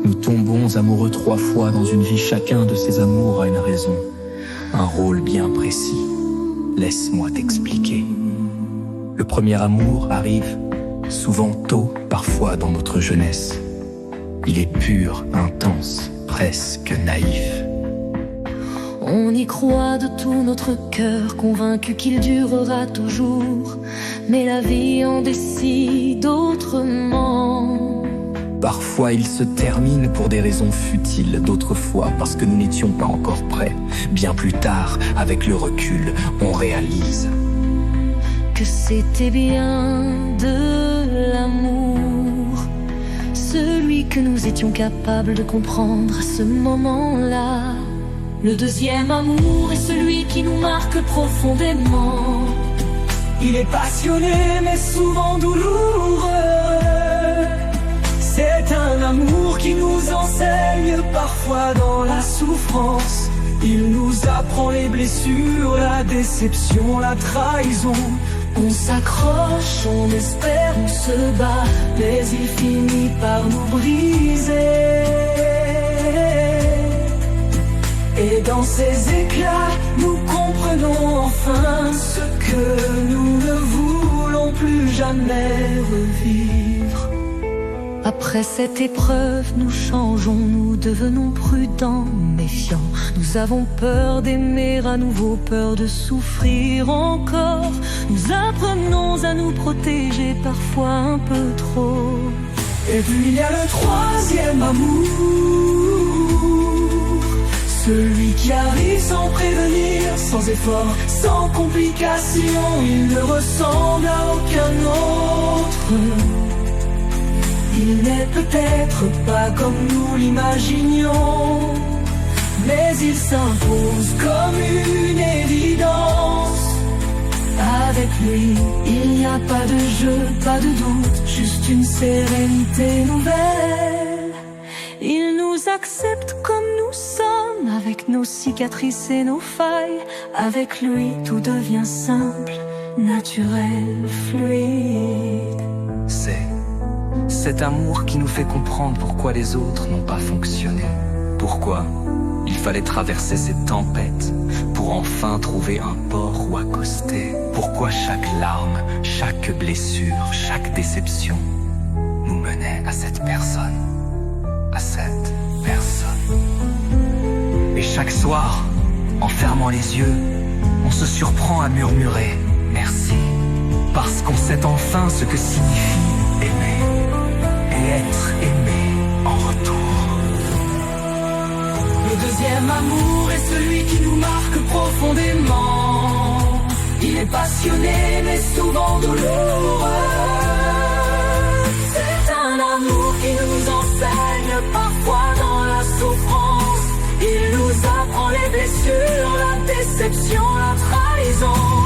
Nous tombons amoureux 3 fois dans une vie, chacun de ces amours a une raison, un rôle bien précis. Laisse-moi t'expliquer. Le premier amour arrive souvent tôt, parfois dans notre jeunesse. Il est pur, intense, presque naïf. On y croit de tout notre cœur, convaincu qu'il durera toujours, mais la vie en décide autrement. Parfois il se termine pour des raisons futiles, d'autres fois parce que nous n'étions pas encore prêts. Bien plus tard, avec le recul, on réalise que c'était bien de l'amour, celui que nous étions capables de comprendre à ce moment-là. Le deuxième amour est celui qui nous marque profondément. Il est passionné mais souvent douloureux. C'est un amour qui nous enseigne parfois dans la souffrance. Il nous apprend les blessures, la déception, la trahison. On s'accroche, on espère, on se bat, mais il finit par nous briser. Et dans ces éclats, nous comprenons enfin ce que nous ne voulons plus jamais revivre. Après cette épreuve, nous changeons, nous devenons prudents, méfiants. Nous avons peur d'aimer à nouveau, peur de souffrir encore. Nous apprenons à nous protéger, parfois un peu trop. Et puis il y a le troisième amour, celui qui arrive sans prévenir, sans effort, sans complication. Il ne ressemble à aucun autre. Il n'est peut-être pas comme nous l'imaginions, mais il s'impose comme une évidence. Avec lui, il n'y a pas de jeu, pas de doute, juste une sérénité nouvelle. Il nous accepte comme nous sommes, avec nos cicatrices et nos failles. Avec lui, tout devient simple, naturel, fluide. C'est cet amour qui nous fait comprendre pourquoi les autres n'ont pas fonctionné. Pourquoi il fallait traverser cette tempête pour enfin trouver un port où accoster. Pourquoi chaque larme, chaque blessure, chaque déception nous menait à cette personne. À cette personne. Et chaque soir, en fermant les yeux, on se surprend à murmurer merci, parce qu'on sait enfin ce que signifie aimer et être aimé en retour. Le deuxième amour est celui qui nous marque profondément. Il est passionné mais souvent douloureux. C'est un amour qui nous enseigne parfois dans la souffrance. Il nous apprend les blessures, la déception, la trahison.